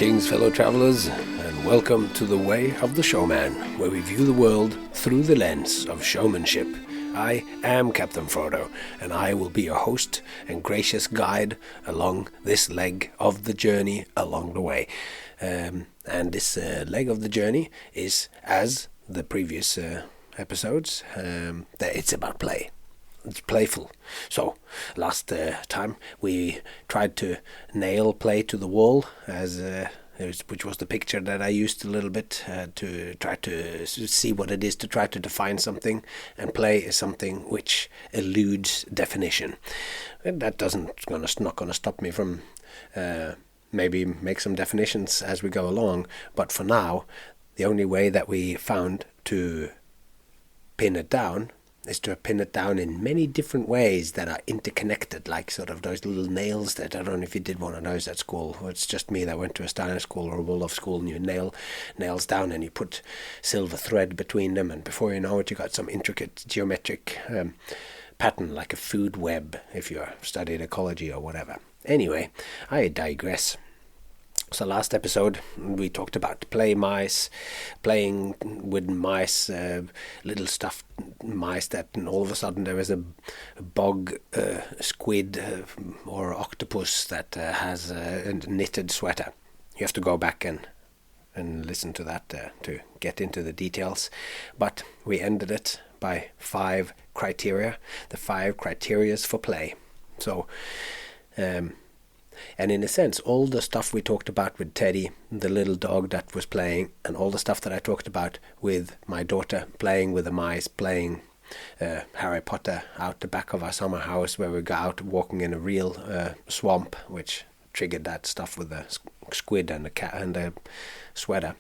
Greetings, fellow travelers, and welcome to The Way of the Showman, where we view the world through the lens of showmanship. I am Captain Frodo, and I will be your host and gracious guide along this leg of the journey along the way. And this leg of the journey is, as the previous episodes, that it's about play. It's playful. So, last time we tried to nail play to the wall, which was the picture that I used a little bit to try to see what it is to try to define something, and play is something which eludes definition. And that not going to stop me from maybe make some definitions as we go along, but for now, the only way that we found to pin it down is to pin it down in many different ways that are interconnected, like sort of those little nails that, I don't know if you did one of those at school, or it's just me that went to a Steiner school or a Waldorf school, and you nail nails down and you put silver thread between them, and before you know it, you got some intricate geometric pattern, like a food web, if you studied ecology or whatever. Anyway, I digress. So last episode we talked about playing with mice, little stuffed mice that, and all of a sudden there is a bog squid or octopus that has a knitted sweater. You have to go back and listen to that to get into the details. But we ended it by 5 criteria, the 5 criterias for play. So and in a sense, all the stuff we talked about with Teddy, the little dog that was playing, and all the stuff that I talked about with my daughter, playing with the mice, playing Harry Potter out the back of our summer house, where we got out walking in a real swamp, which triggered that stuff with the squid and the cat and the sweater.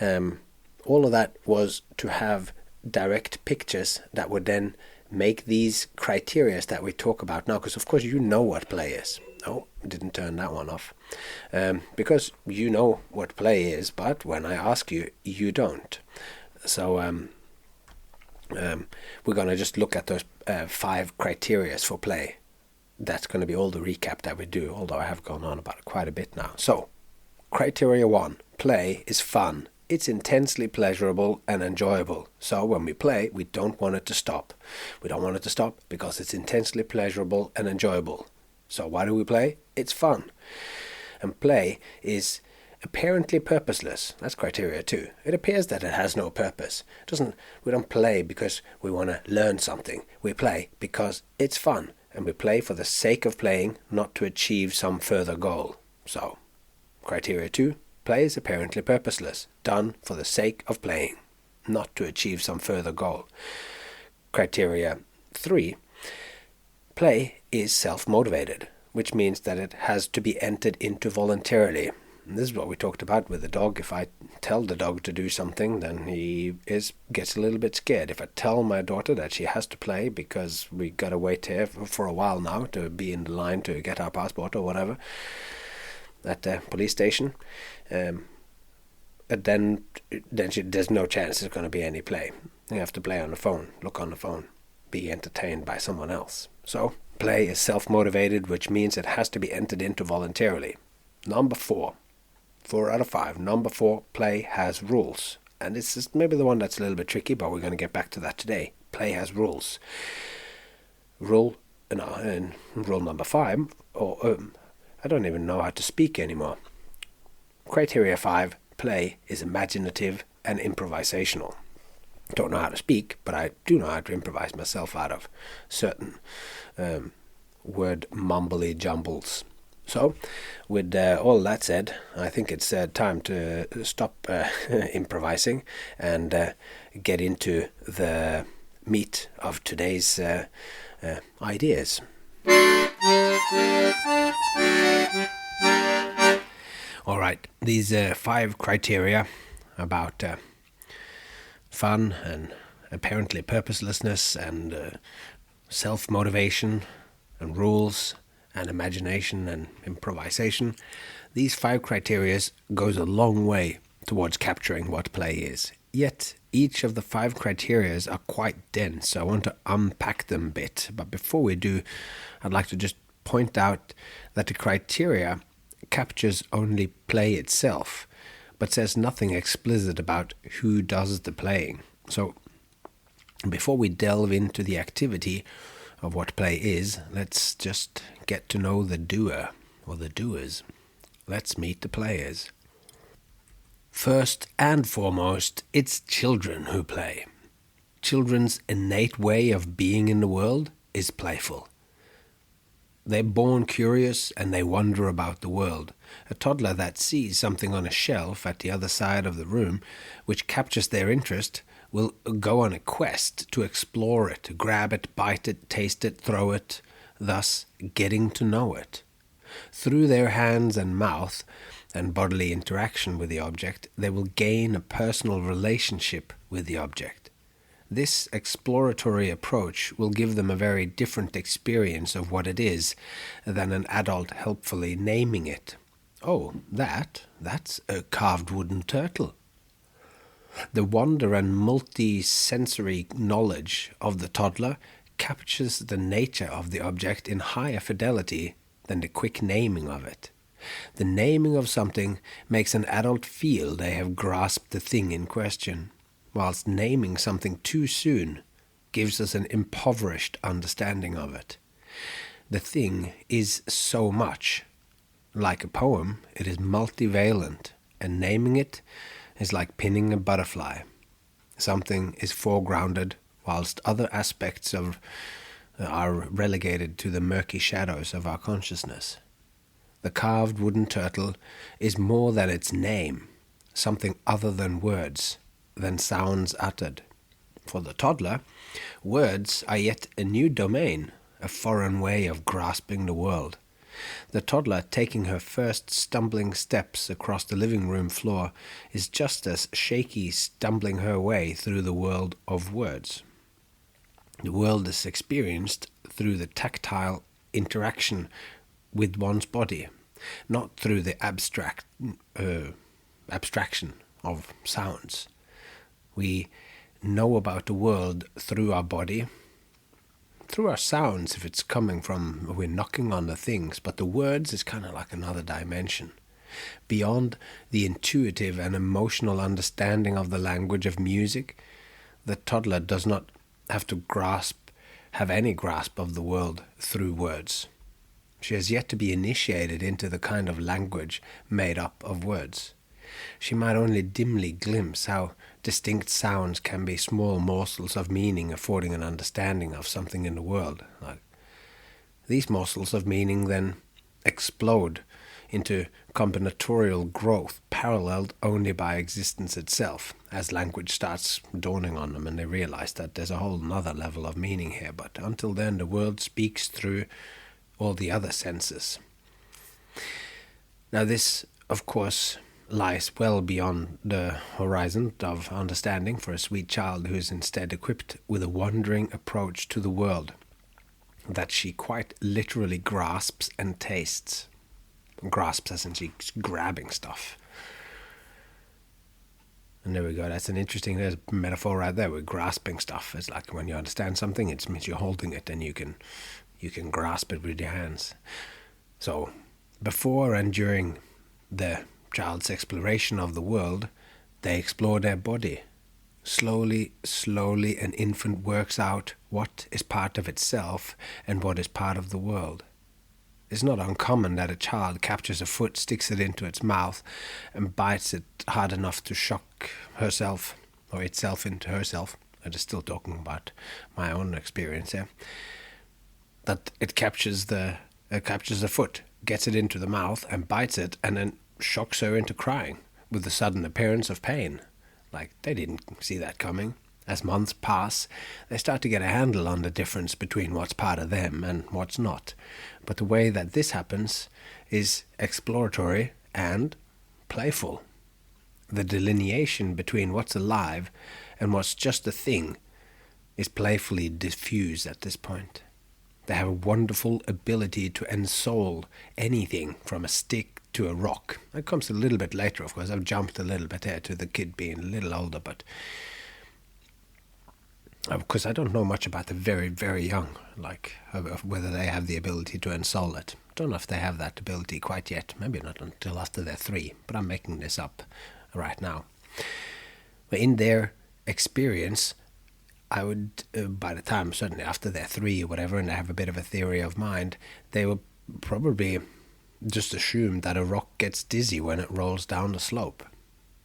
All of that was to have direct pictures that would then make these criteria that we talk about now, because of course you know what play is. Oh, didn't turn that one off. Because you know what play is, but when I ask you, you don't. So we're going to just look at those 5 criteria for play. That's going to be all the recap that we do, although I have gone on about it quite a bit now. So, criteria 1, play is fun. It's intensely pleasurable and enjoyable. So when we play, we don't want it to stop. We don't want it to stop because it's intensely pleasurable and enjoyable. So why do we play? It's fun. And play is apparently purposeless. That's criteria 2. It appears that it has no purpose. We don't play because we want to learn something. We play because it's fun. And we play for the sake of playing, not to achieve some further goal. So, criteria 2, play is apparently purposeless. Done for the sake of playing, not to achieve some further goal. Criteria 3, play is self-motivated, which means that it has to be entered into voluntarily. And this is what we talked about with the dog. If I tell the dog to do something, then he gets a little bit scared. If I tell my daughter that she has to play because we got to wait here for a while now to be in the line to get our passport or whatever at the police station, then there's no chance there's going to be any play. You have to play on the phone, look on the phone, be entertained by someone else. So, play is self-motivated, which means it has to be entered into voluntarily. Number 4 out of 5. Number 4, play has rules. And this is maybe the one that's a little bit tricky, but we're going to get back to that today. Play has rules. Rule number 5, I don't even know how to speak anymore. Criteria 5, play is imaginative and improvisational. Don't know how to speak, but I do know how to improvise myself out of certain word mumbly jumbles. So, with all that said, I think it's time to stop improvising and get into the meat of today's ideas. All right, these 5 criteria about fun and apparently purposelessness and self-motivation and rules and imagination and improvisation. These 5 criteria goes a long way towards capturing what play is. Yet each of the 5 criteria are quite dense, so I want to unpack them a bit. But before we do, I'd like to just point out that the criteria captures only play itself, but says nothing explicit about who does the playing. So, before we delve into the activity of what play is, let's just get to know the doer, or the doers. Let's meet the players. First and foremost, it's children who play. Children's innate way of being in the world is playful. They're born curious and they wonder about the world. A toddler that sees something on a shelf at the other side of the room which captures their interest will go on a quest to explore it, to grab it, bite it, taste it, throw it, thus getting to know it. Through their hands and mouth and bodily interaction with the object, they will gain a personal relationship with the object. This exploratory approach will give them a very different experience of what it is than an adult helpfully naming it. Oh, that's a carved wooden turtle. The wonder and multi-sensory knowledge of the toddler captures the nature of the object in higher fidelity than the quick naming of it. The naming of something makes an adult feel they have grasped the thing in question, whilst naming something too soon gives us an impoverished understanding of it. The thing is so much. Like a poem, it is multivalent, and naming it is like pinning a butterfly. Something is foregrounded, whilst other aspects are relegated to the murky shadows of our consciousness. The carved wooden turtle is more than its name, something other than words, than sounds uttered. For the toddler, words are yet a new domain, a foreign way of grasping the world. The toddler taking her first stumbling steps across the living room floor is just as shaky stumbling her way through the world of words. The world is experienced through the tactile interaction with one's body, not through the abstraction of sounds. We know about the world through our body, through our sounds if it's coming from, we're knocking on the things, but the words is kind of like another dimension. Beyond the intuitive and emotional understanding of the language of music, the toddler does not have to have any grasp of the world through words. She has yet to be initiated into the kind of language made up of words. She might only dimly glimpse how distinct sounds can be small morsels of meaning affording an understanding of something in the world. These morsels of meaning then explode into combinatorial growth paralleled only by existence itself, as language starts dawning on them and they realize that there's a whole nother level of meaning here. But until then, the world speaks through all the other senses. Now this, of course, lies well beyond the horizon of understanding for a sweet child who is instead equipped with a wondering approach to the world that she quite literally grasps and tastes. Grasps as in she's grabbing stuff. And there we go, there's a metaphor right there. We're grasping stuff. It's like when you understand something, it means you're holding it and you can grasp it with your hands. So before and during the child's exploration of the world, they explore their body. Slowly, an infant works out what is part of itself and what is part of the world. It's not uncommon that a child captures a foot, sticks it into its mouth, and bites it hard enough to shock herself, or itself into herself. I'm just still talking about my own experience here. That it captures the foot, gets it into the mouth, and bites it, and then shocks her into crying with the sudden appearance of pain. Like they didn't see that coming. As months pass, they start to get a handle on the difference between what's part of them and what's not. But the way that this happens is exploratory and playful. The delineation between what's alive and what's just a thing is playfully diffused at this point. They have a wonderful ability to ensoul anything from a stick to a rock. That comes a little bit later, of course. I've jumped a little bit here to the kid being a little older, but Because I don't know much about the very, very young, like of whether they have the ability to ensoul it. Don't know if they have that ability quite yet. Maybe not until after they're 3, but I'm making this up right now. But in their experience, I would, by the time, certainly after they're 3 or whatever, and they have a bit of a theory of mind, they will probably just assume that a rock gets dizzy when it rolls down the slope.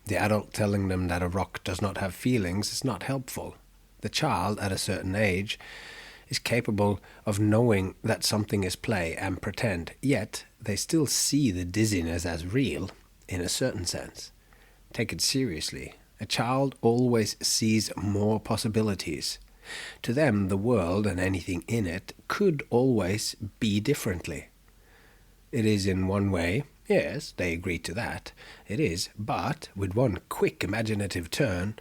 The adult telling them that a rock does not have feelings is not helpful. The child, at a certain age, is capable of knowing that something is play and pretend, yet they still see the dizziness as real, in a certain sense. Take it seriously. A child always sees more possibilities. To them, the world and anything in it could always be differently. It is in one way, yes, they agree to that, it is, but with one quick imaginative turn,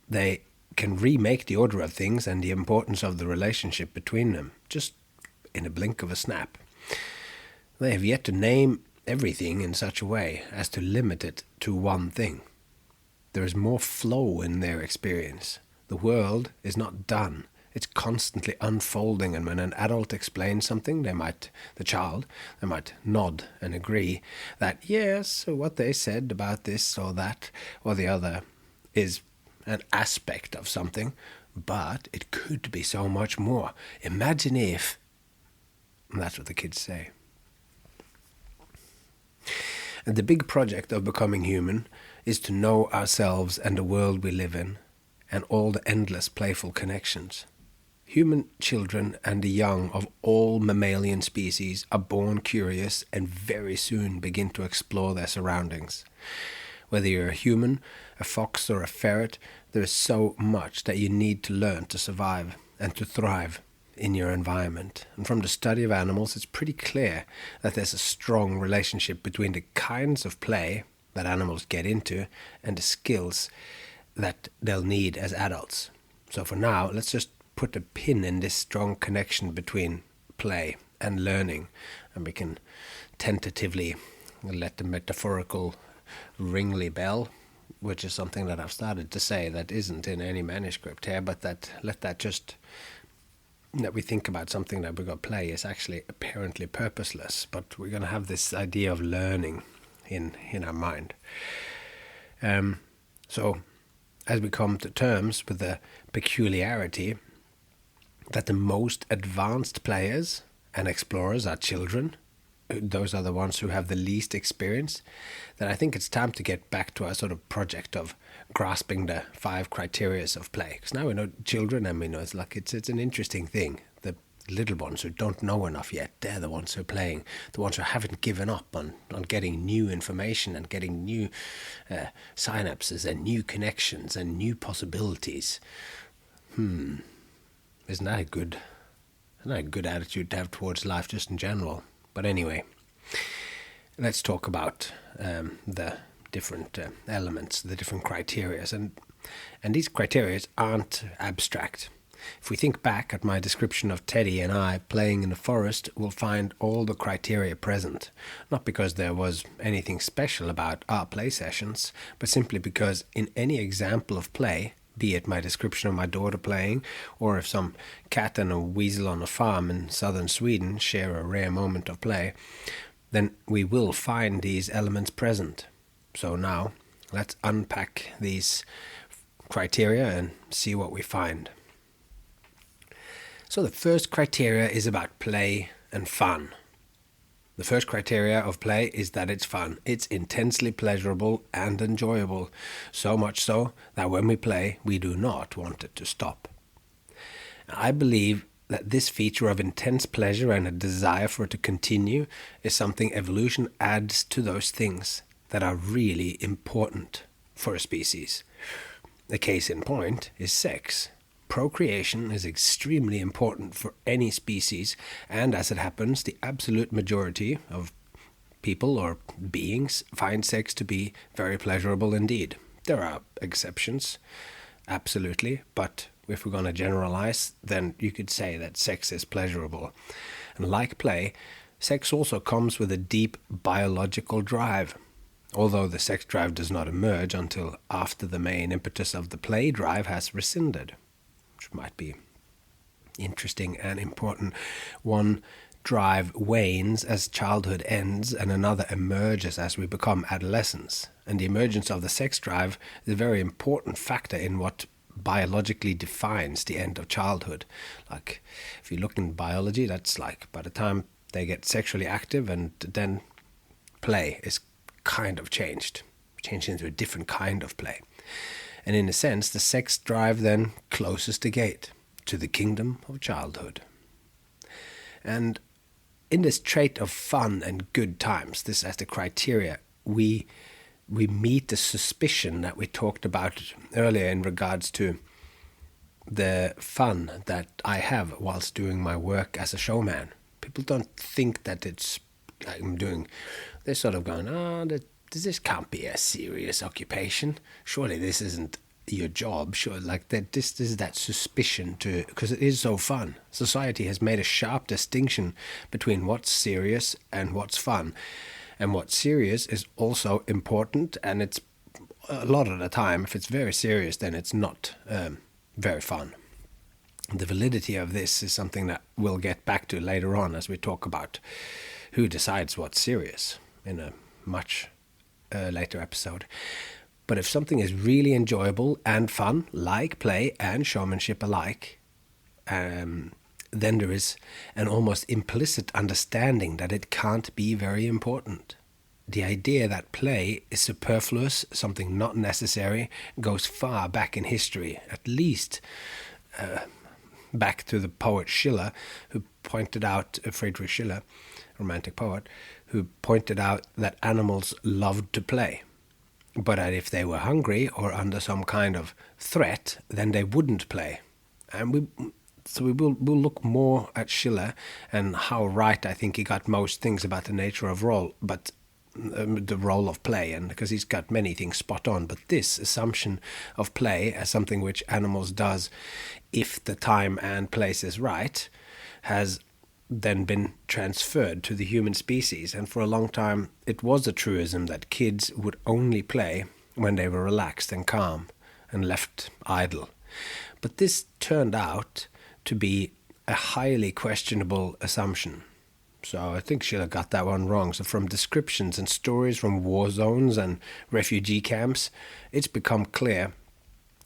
they can remake the order of things and the importance of the relationship between them, just in a blink of a snap. They have yet to name everything in such a way as to limit it to one thing. There is more flow in their experience. The world is not done. It's constantly unfolding, and when an adult explains something, the child might nod and agree that yes, what they said about this or that or the other is an aspect of something, but it could be so much more. Imagine if. And that's what the kids say. And the big project of becoming human is to know ourselves and the world we live in, and all the endless playful connections. Human children and the young of all mammalian species are born curious and very soon begin to explore their surroundings. Whether you're a human, a fox or a ferret, there is so much that you need to learn to survive and to thrive in your environment. And from the study of animals, it's pretty clear that there's a strong relationship between the kinds of play that animals get into and the skills that they'll need as adults. So for now, let's just put a pin in this strong connection between play and learning, and we can tentatively let the metaphorical ringly bell, which is something that I've started to say that isn't in any manuscript here, but that we think about something that we're going to play is actually apparently purposeless, but we're going to have this idea of learning in our mind. So as we come to terms with the peculiarity that the most advanced players and explorers are children, those are the ones who have the least experience, then I think it's time to get back to our sort of project of grasping the 5 criteria of play. Because now we know children, and we know it's an interesting thing. The little ones who don't know enough yet, they're the ones who are playing, the ones who haven't given up on getting new information and getting new synapses and new connections and new possibilities. Isn't that a good attitude to have towards life just in general? But anyway, let's talk about the different elements, the different criteria. And these criteria aren't abstract. If we think back at my description of Teddy and I playing in the forest, we'll find all the criteria present. Not because there was anything special about our play sessions, but simply because in any example of play, be it my description of my daughter playing, or if some cat and a weasel on a farm in southern Sweden share a rare moment of play, then we will find these elements present. So now, let's unpack these criteria and see what we find. So the first criteria is about play and fun. The first criteria of play is that it's fun. It's intensely pleasurable and enjoyable, so much so that when we play, we do not want it to stop. I believe that this feature of intense pleasure and a desire for it to continue is something evolution adds to those things that are really important for a species. A case in point is sex. Procreation is extremely important for any species, and as it happens, the absolute majority of people or beings find sex to be very pleasurable indeed. There are exceptions, absolutely, but if we're going to generalize, then you could say that sex is pleasurable. And like play, sex also comes with a deep biological drive, although the sex drive does not emerge until after the main impetus of the play drive has rescinded. which might be interesting and important. One drive wanes as childhood ends, and another emerges as we become adolescents. And the emergence of the sex drive is a very important factor in what biologically defines the end of childhood. Like, if you look in biology, that's like by the time they get sexually active, and then play is kind of changed into a different kind of play. And in a sense, the sex drive then closes the gate to the kingdom of childhood. And in this trait of fun and good times, this as the criteria, we meet the suspicion that we talked about earlier in regards to the fun that I have whilst doing my work as a showman. People don't think that it's like I'm doing. They're sort of going, this can't be a serious occupation. Surely this isn't your job. Sure, like that. This is that suspicion to, because it is so fun. Society has made a sharp distinction between what's serious and what's fun, and what's serious is also important. And it's a lot of the time, if it's very serious, then it's not very fun. The validity of this is something that we'll get back to later on as we talk about who decides what's serious in a much later episode. But if something is really enjoyable and fun, like play and showmanship alike, then there is an almost implicit understanding that it can't be very important. The idea that play is superfluous, something not necessary, goes far back in history, at least back to the poet Schiller, who pointed out, Friedrich Schiller, romantic poet, who pointed out that animals loved to play, but that if they were hungry or under some kind of threat, then they wouldn't play. And we'll look more at Schiller and how right I think he got most things about the nature of role, but the role of play, and because he's got many things spot on. But this assumption of play as something which animals does if the time and place is right has then been transferred to the human species. And for a long time it was a truism that kids would only play when they were relaxed and calm and left idle. But this turned out to be a highly questionable assumption. So I think Schiller got that one wrong. So from descriptions and stories from war zones and refugee camps, it's become clear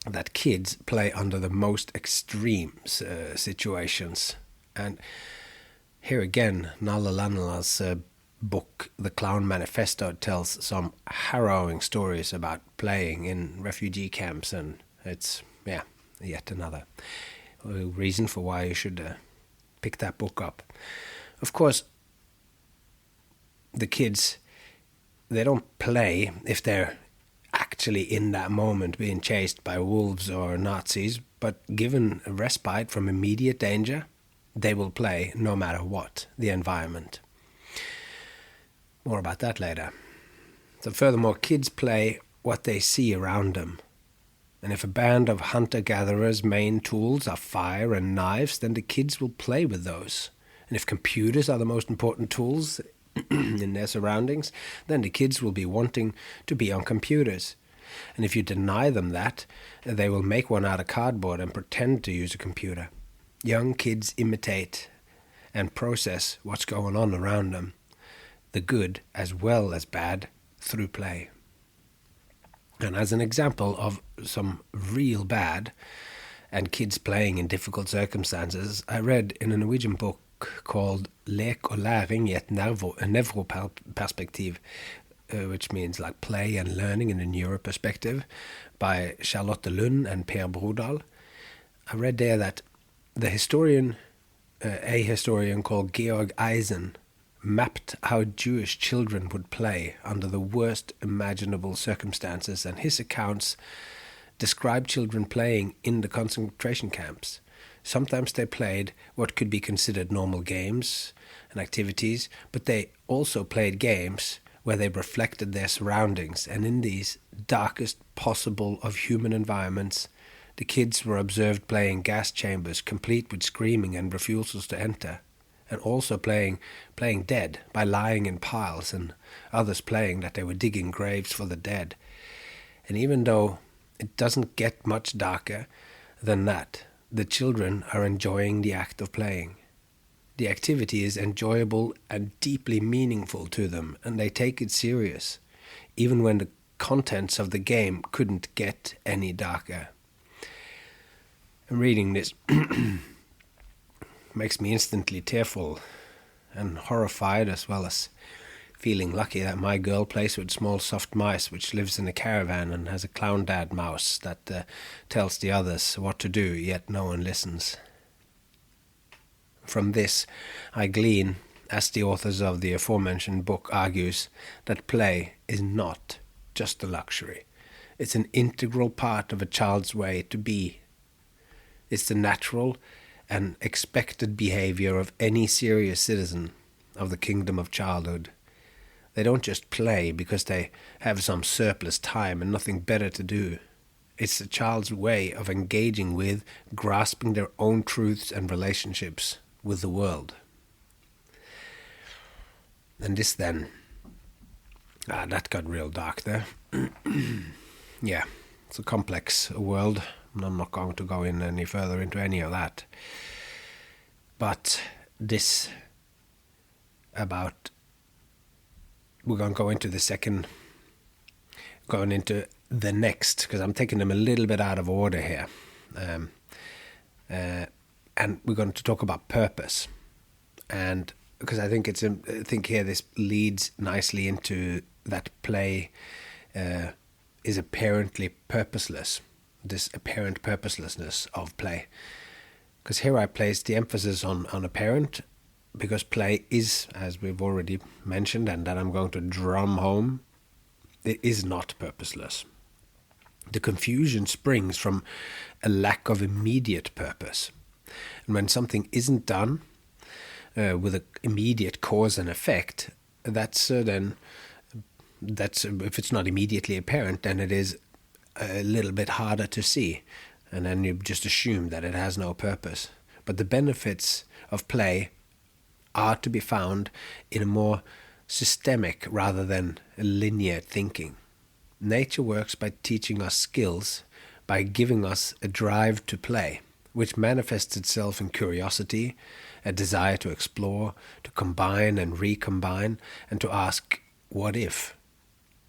that kids play under the most extreme situations. And here again, Nalla Lanala's book, The Clown Manifesto, tells some harrowing stories about playing in refugee camps, and it's, yet another reason for why you should pick that book up. Of course, the kids, they don't play if they're actually in that moment being chased by wolves or Nazis, but given a respite from immediate danger, they will play no matter what the environment. More about that later. So furthermore, kids play what they see around them. And if a band of hunter-gatherers' main tools are fire and knives, then the kids will play with those. And if computers are the most important tools in their surroundings, then the kids will be wanting to be on computers. And if you deny them that, they will make one out of cardboard and pretend to use a computer. Young kids imitate and process what's going on around them, the good as well as bad, through play. And as an example of some real bad and kids playing in difficult circumstances, I read in a Norwegian book called Lek og læring i et nevroperspektiv, which means like play and learning in a neuro perspective, by Charlotte Lund and Per Brodal. I read there that the historian, a historian called Georg Eisen, mapped how Jewish children would play under the worst imaginable circumstances, and his accounts describe children playing in the concentration camps. Sometimes they played what could be considered normal games and activities, but they also played games where they reflected their surroundings, and in these darkest possible of human environments, the kids were observed playing gas chambers complete with screaming and refusals to enter, and also playing dead by lying in piles, and others playing that they were digging graves for the dead. And even though it doesn't get much darker than that, the children are enjoying the act of playing. The activity is enjoyable and deeply meaningful to them, and they take it serious, even when the contents of the game couldn't get any darker. And reading this makes me instantly tearful and horrified, as well as feeling lucky that my girl plays with small soft mice, which lives in a caravan and has a clown dad mouse that tells the others what to do, yet no one listens. From this, I glean, as the authors of the aforementioned book argues, that play is not just a luxury. It's an integral part of a child's way to be. It's the natural and expected behavior of any serious citizen of the kingdom of childhood. They don't just play because they have some surplus time and nothing better to do. It's the child's way of engaging with, grasping their own truths and relationships with the world. And this then, that got real dark there. Yeah, it's a complex world, and I'm not going to go in any further into any of that. But this about, we're going to go into the second, going into the next, because I'm taking them a little bit out of order here. And we're going to talk about purpose, and because I think here this leads nicely into that play is apparently purposeless, this apparent purposelessness of play. Because here I place the emphasis on apparent, because play is, as we've already mentioned, and that I'm going to drum home, it is not purposeless. The confusion springs from a lack of immediate purpose. And when something isn't done with an immediate cause and effect, that's if it's not immediately apparent, then it is a little bit harder to see, and then you just assume that it has no purpose. But the benefits of play are to be found in a more systemic rather than linear thinking. Nature works by teaching us skills, by giving us a drive to play, which manifests itself in curiosity, a desire to explore, to combine and recombine, and to ask, what if?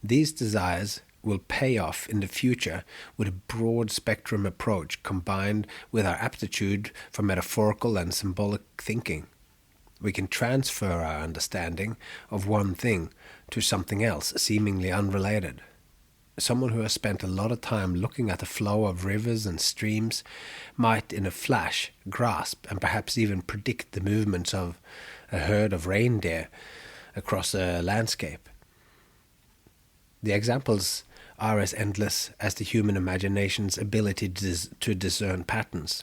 These desires will pay off in the future with a broad spectrum approach combined with our aptitude for metaphorical and symbolic thinking. We can transfer our understanding of one thing to something else seemingly unrelated. Someone who has spent a lot of time looking at the flow of rivers and streams might in a flash grasp and perhaps even predict the movements of a herd of reindeer across a landscape. The examples are as endless as the human imagination's ability to discern patterns.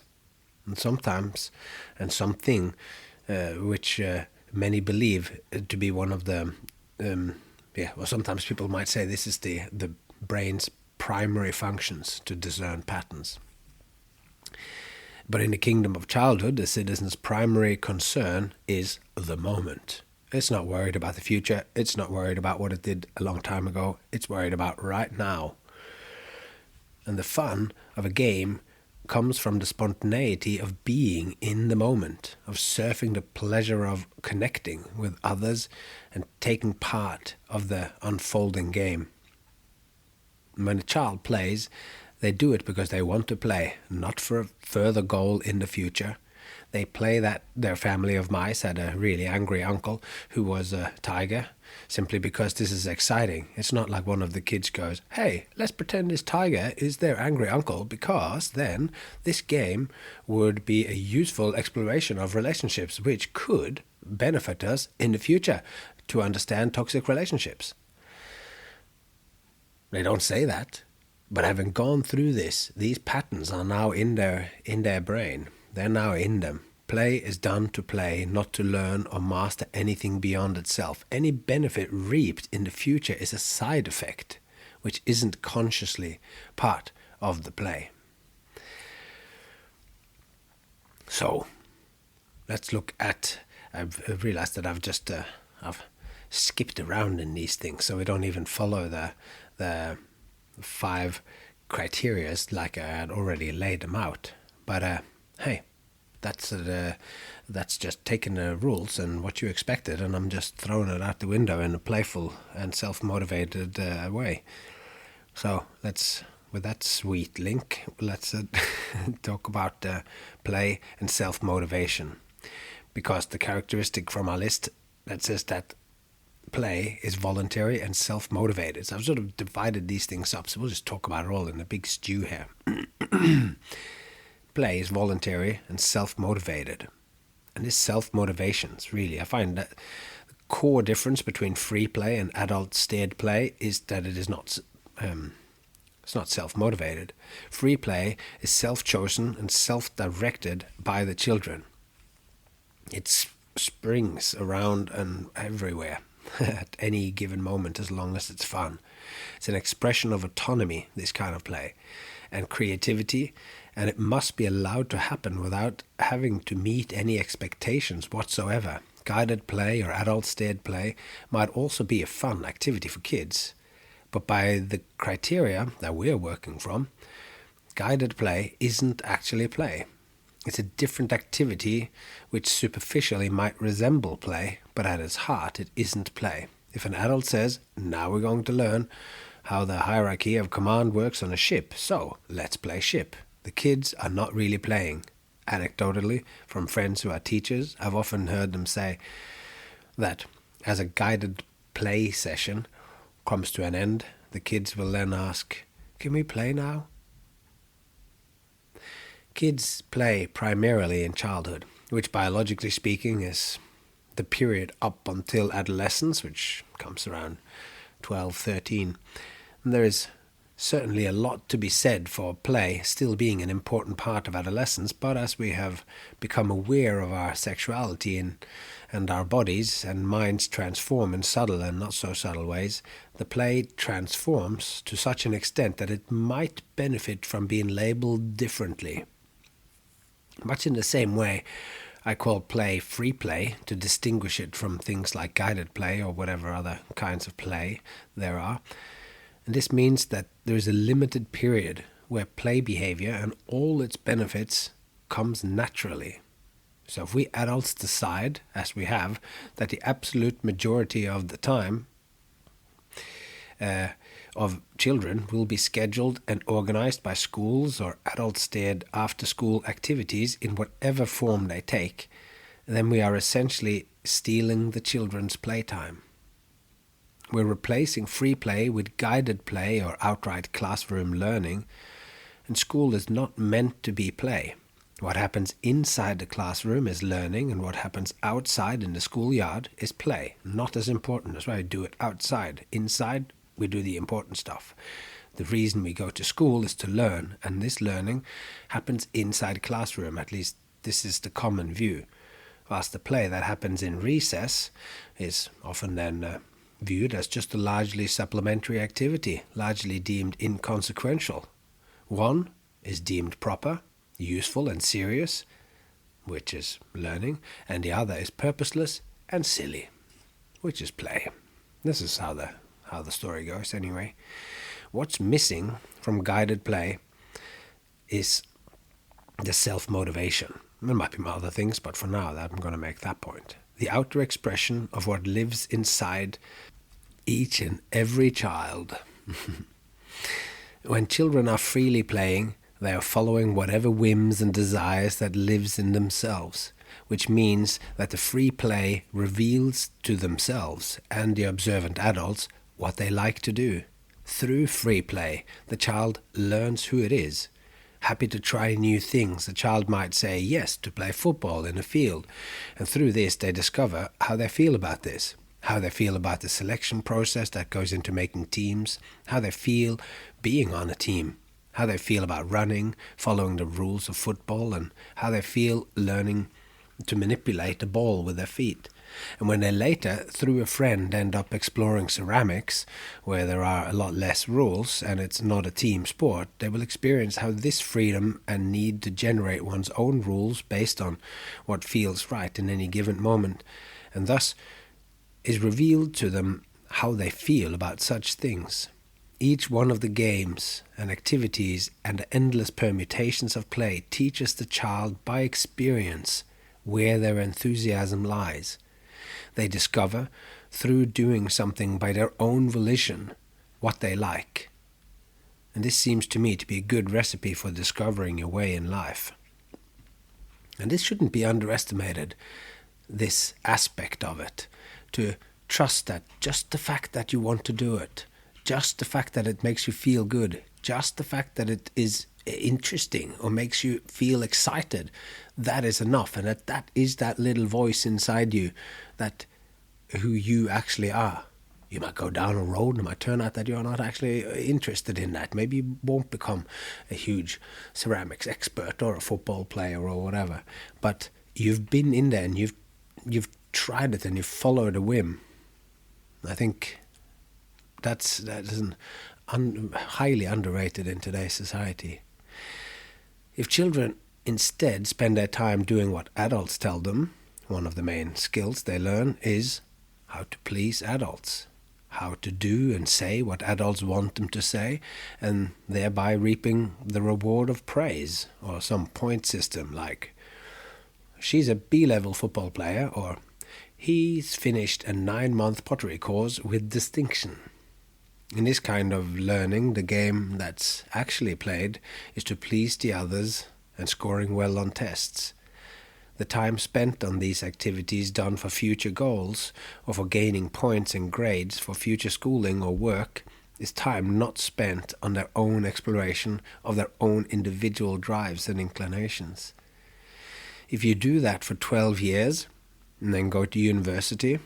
And sometimes, and something which many believe to be one of the, or sometimes people might say this is the brain's primary functions, to discern patterns. But in the kingdom of childhood, the citizen's primary concern is the moment. It's not worried about the future. It's not worried about what it did a long time ago. It's worried about right now. And the fun of a game comes from the spontaneity of being in the moment, of surfing the pleasure of connecting with others and taking part of the unfolding game. When a child plays, they do it because they want to play, not for a further goal in the future. They play that their family of mice had a really angry uncle who was a tiger, simply because this is exciting. It's not like one of the kids goes, hey, let's pretend this tiger is their angry uncle, because then this game would be a useful exploration of relationships which could benefit us in the future to understand toxic relationships. They don't say that, but having gone through this, these patterns are now in their brain. They're now in them. Play is done to play, not to learn or master anything beyond itself. Any benefit reaped in the future is a side effect, which isn't consciously part of the play. So, let's look at, I've realized that I've skipped around in these things, so we don't even follow the 5 criteria like I had already laid them out. But hey, that's just taking the rules and what you expected, and I'm just throwing it out the window in a playful and self-motivated way. So with that sweet link, let's talk about play and self-motivation, because the characteristic from our list that says that play is voluntary and self-motivated. So I've sort of divided these things up, so we'll just talk about it all in a big stew here. Play is voluntary and self-motivated. And this self-motivation is really, I find that the core difference between free play and adult-steered play is that it is not it's not self-motivated. Free play is self-chosen and self-directed by the children. It springs around and everywhere at any given moment, as long as it's fun. It's an expression of autonomy, this kind of play, and creativity, and it must be allowed to happen without having to meet any expectations whatsoever. Guided play or adult-steered play might also be a fun activity for kids, but by the criteria that we're working from, guided play isn't actually play. It's a different activity which superficially might resemble play, but at its heart it isn't play. If an adult says, now we're going to learn how the hierarchy of command works on a ship, so let's play ship, the kids are not really playing. Anecdotally, from friends who are teachers, I've often heard them say that as a guided play session comes to an end, the kids will then ask, can we play now? Kids play primarily in childhood, which biologically speaking is the period up until adolescence, which comes around 12, 13. And there is certainly a lot to be said for play still being an important part of adolescence, but as we have become aware of our sexuality and our bodies and minds transform in subtle and not so subtle ways, the play transforms to such an extent that it might benefit from being labeled differently. Much in the same way, I call play free play to distinguish it from things like guided play or whatever other kinds of play there are. And this means that there is a limited period where play behavior and all its benefits comes naturally. So if we adults decide, as we have, that the absolute majority of the time of children will be scheduled and organized by schools or adult-steered after-school activities in whatever form they take, then we are essentially stealing the children's playtime. We're replacing free play with guided play or outright classroom learning, and school is not meant to be play. What happens inside the classroom is learning, and what happens outside in the schoolyard is play. Not as important. That's why we do it outside. Inside, we do the important stuff. The reason we go to school is to learn, and this learning happens inside the classroom. At least this is the common view. Whilst the play that happens in recess is often then viewed as just a largely supplementary activity, largely deemed inconsequential. One is deemed proper, useful and serious, which is learning, and the other is purposeless and silly, which is play. This is how the story goes anyway. What's missing from guided play is the self-motivation. There might be other things, but for now I'm going to make that point. The outer expression of what lives inside each and every child. When children are freely playing, they are following whatever whims and desires that lives in themselves, which means that the free play reveals to themselves and the observant adults what they like to do. Through free play, the child learns who it is. Happy to try new things, the child might say yes to play football in a field, and through this they discover how they feel about this, how they feel about the selection process that goes into making teams, how they feel being on a team, how they feel about running, following the rules of football, and how they feel learning to manipulate the ball with their feet. And when they later, through a friend, end up exploring ceramics, where there are a lot less rules and it's not a team sport, they will experience how this freedom and need to generate one's own rules based on what feels right in any given moment, and thus is revealed to them how they feel about such things. Each one of the games and activities and the endless permutations of play teaches the child by experience where their enthusiasm lies. They discover, through doing something by their own volition, what they like. And this seems to me to be a good recipe for discovering your way in life. And this shouldn't be underestimated, this aspect of it, to trust that just the fact that you want to do it, just the fact that it makes you feel good, just the fact that it is interesting or makes you feel excited, that is enough. And that is that little voice inside you, that who you actually are. You might go down a road and it might turn out that you're not actually interested in that. Maybe you won't become a huge ceramics expert or a football player or whatever. But you've been in there and you've tried it and you've followed a whim. I think that is highly underrated in today's society. If children instead spend their time doing what adults tell them, one of the main skills they learn is how to please adults, how to do and say what adults want them to say, and thereby reaping the reward of praise or some point system like, she's a B-level football player, or he's finished a 9-month pottery course with distinction. In this kind of learning, the game that's actually played is to please the others and scoring well on tests. The time spent on these activities done for future goals or for gaining points and grades for future schooling or work is time not spent on their own exploration of their own individual drives and inclinations. If you do that for 12 years and then go to university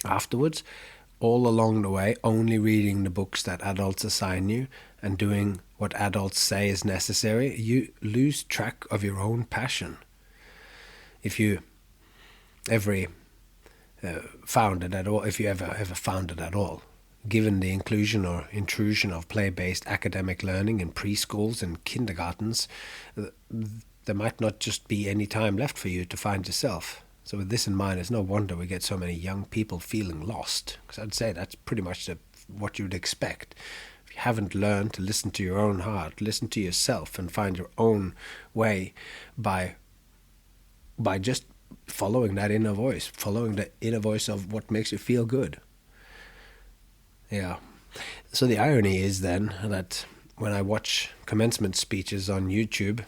afterwards, all along the way only reading the books that adults assign you and doing what adults say is necessary, you lose track of your own passion. If you ever found it at all, given the inclusion or intrusion of play-based academic learning in preschools and kindergartens, there might not just be any time left for you to find yourself. So with this in mind, it's no wonder we get so many young people feeling lost, because I'd say that's pretty much what you'd expect. If you haven't learned to listen to your own heart, listen to yourself and find your own way by just following that inner voice, following the inner voice of what makes you feel good. Yeah. So the irony is then that when I watch commencement speeches on YouTube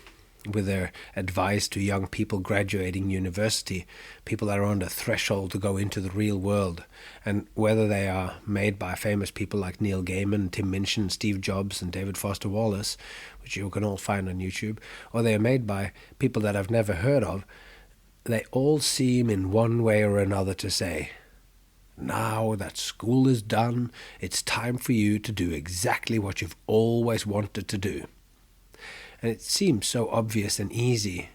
with their advice to young people graduating university, people that are on the threshold to go into the real world, and whether they are made by famous people like Neil Gaiman, Tim Minchin, Steve Jobs and David Foster Wallace, which you can all find on YouTube, or they are made by people that I've never heard of, they all seem in one way or another to say, now that school is done, it's time for you to do exactly what you've always wanted to do. And it seems so obvious and easy,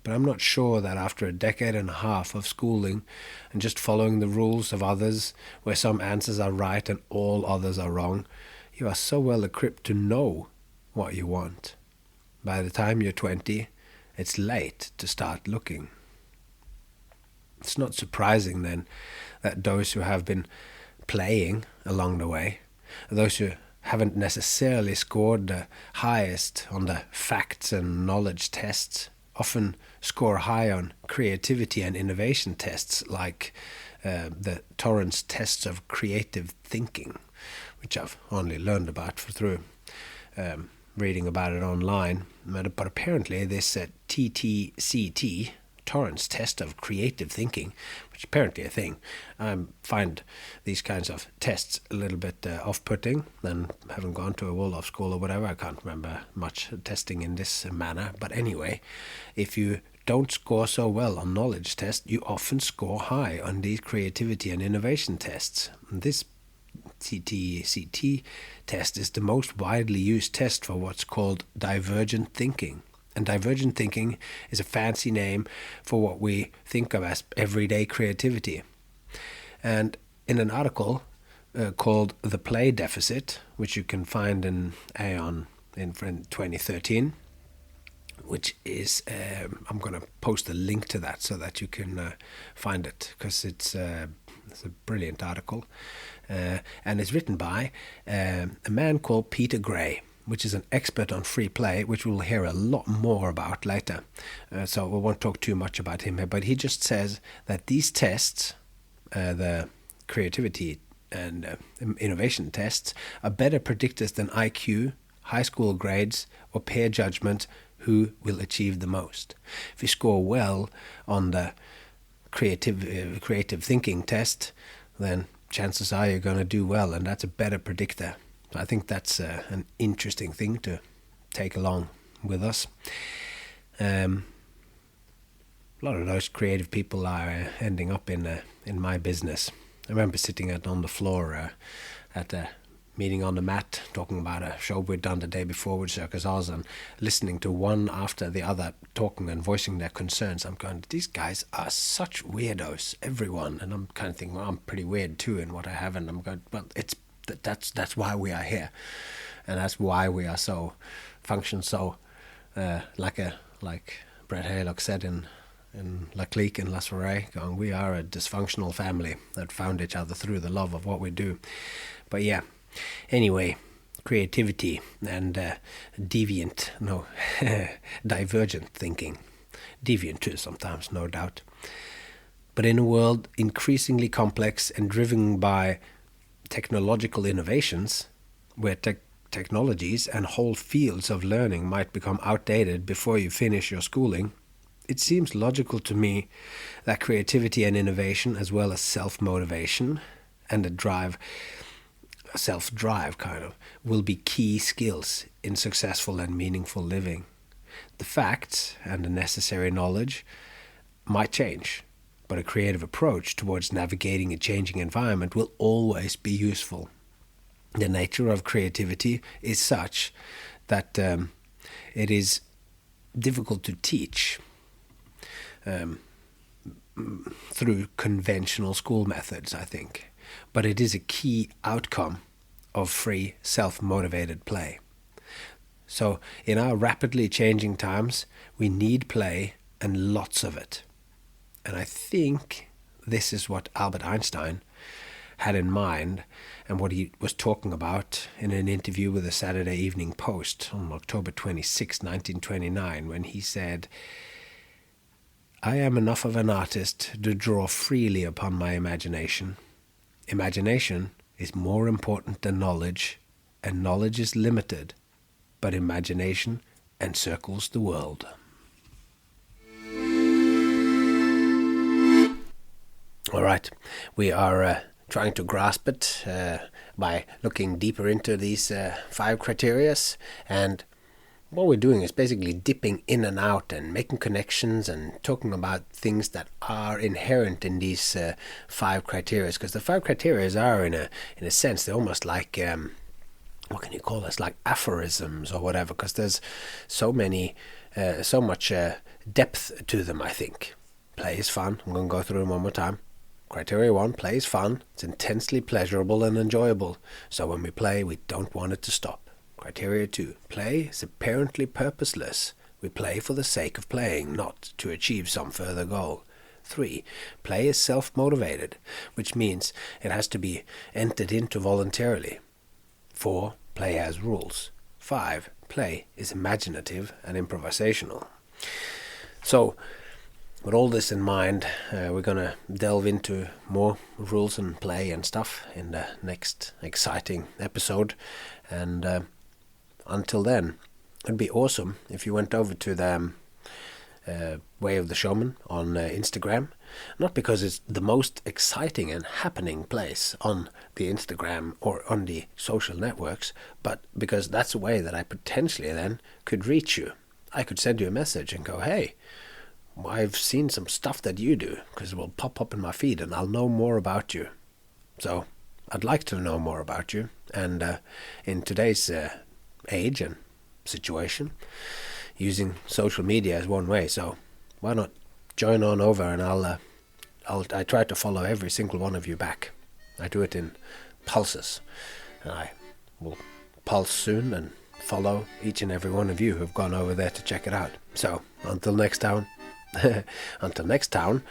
but I'm not sure that after a decade and a half of schooling and just following the rules of others, where some answers are right and all others are wrong, you are so well equipped to know what you want. By the time you're 20, it's late to start looking. It's not surprising then that those who have been playing along the way, those who haven't necessarily scored the highest on the facts and knowledge tests, often score high on creativity and innovation tests like the Torrance tests of creative thinking, which I've only learned about through reading about it online. But apparently this TTCT, Torrance test of creative thinking, which is apparently a thing. I find these kinds of tests a little bit off-putting, and having gone to a Waldorf school or whatever, I can't remember much testing in this manner. But anyway, if you don't score so well on knowledge tests, you often score high on these creativity and innovation tests. And this TTCT test is the most widely used test for what's called divergent thinking. And divergent thinking is a fancy name for what we think of as everyday creativity. And in an article called The Play Deficit, which you can find in Aeon in 2013, which is, I'm going to post a link to that so that you can find it, because it's It's a brilliant article. And it's written by a man called Peter Gray, which is an expert on free play, which we'll hear a lot more about later. So we won't talk too much about him here, but he just says that these tests, the creativity and innovation tests, are better predictors than IQ, high school grades, or peer judgment who will achieve the most. If you score well on the creative thinking test, then chances are you're going to do well, and that's a better predictor. So I think that's an interesting thing to take along with us. A lot of those creative people are ending up in my business. I remember sitting on the floor at a meeting on the mat, talking about a show we'd done the day before with Circus Oz, and listening to one after the other talking and voicing their concerns. I'm going, these guys are such weirdos, everyone. And I'm kind of thinking, well, I'm pretty weird too in what I have. And I'm going, well, that's why we are here, and that's why we are function so like Brett Haylock said in La Clique in La Soirée, going, we are a dysfunctional family that found each other through the love of what we do. But yeah, anyway, creativity and divergent thinking. Deviant too sometimes, no doubt. But in a world increasingly complex and driven by technological innovations, where technologies and whole fields of learning might become outdated before you finish your schooling, it seems logical to me that creativity and innovation, as well as self-motivation and self-drive will be key skills in successful and meaningful living. The facts and the necessary knowledge might change, but a creative approach towards navigating a changing environment will always be useful. The nature of creativity is such that it is difficult to teach through conventional school methods, I think. But it is a key outcome of free, self-motivated play. So in our rapidly changing times, we need play and lots of it. And I think this is what Albert Einstein had in mind and what he was talking about in an interview with the Saturday Evening Post on October 26, 1929, when he said, "I am enough of an artist to draw freely upon my imagination. Imagination is more important than knowledge, and knowledge is limited, but imagination encircles the world." All right, we are trying to grasp it by looking deeper into these 5 criteria, and what we're doing is basically dipping in and out and making connections and talking about things that are inherent in these 5 criteria, because the 5 criteria are in a sense, they're almost like what can you call this, like aphorisms or whatever, because there's so much depth to them. I think play is fun. I'm going to go through them one more time. Criteria 1, play is fun. It's intensely pleasurable and enjoyable, so when we play we don't want it to stop. Criteria 2, play is apparently purposeless. We play for the sake of playing, not to achieve some further goal. 3, play is self-motivated, which means it has to be entered into voluntarily. 4, play has rules. 5, play is imaginative and improvisational. So, with all this in mind, we're going to delve into more rules and play and stuff in the next exciting episode. And until then, it'd be awesome if you went over to the Way of the Showman on Instagram. Not because it's the most exciting and happening place on the Instagram or on the social networks, but because that's a way that I potentially then could reach you. I could send you a message and go, hey, I've seen some stuff that you do, because it will pop up in my feed and I'll know more about you. So I'd like to know more about you. And in today's age and situation, using social media is one way. So why not join on over, and I try to follow every single one of you back. I do it in pulses, and I will pulse soon and follow each and every one of you who've gone over there to check it out. So until next time, Until next time,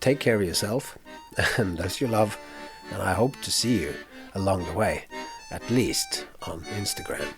take care of yourself and those you love, and I hope to see you along the way, at least on Instagram.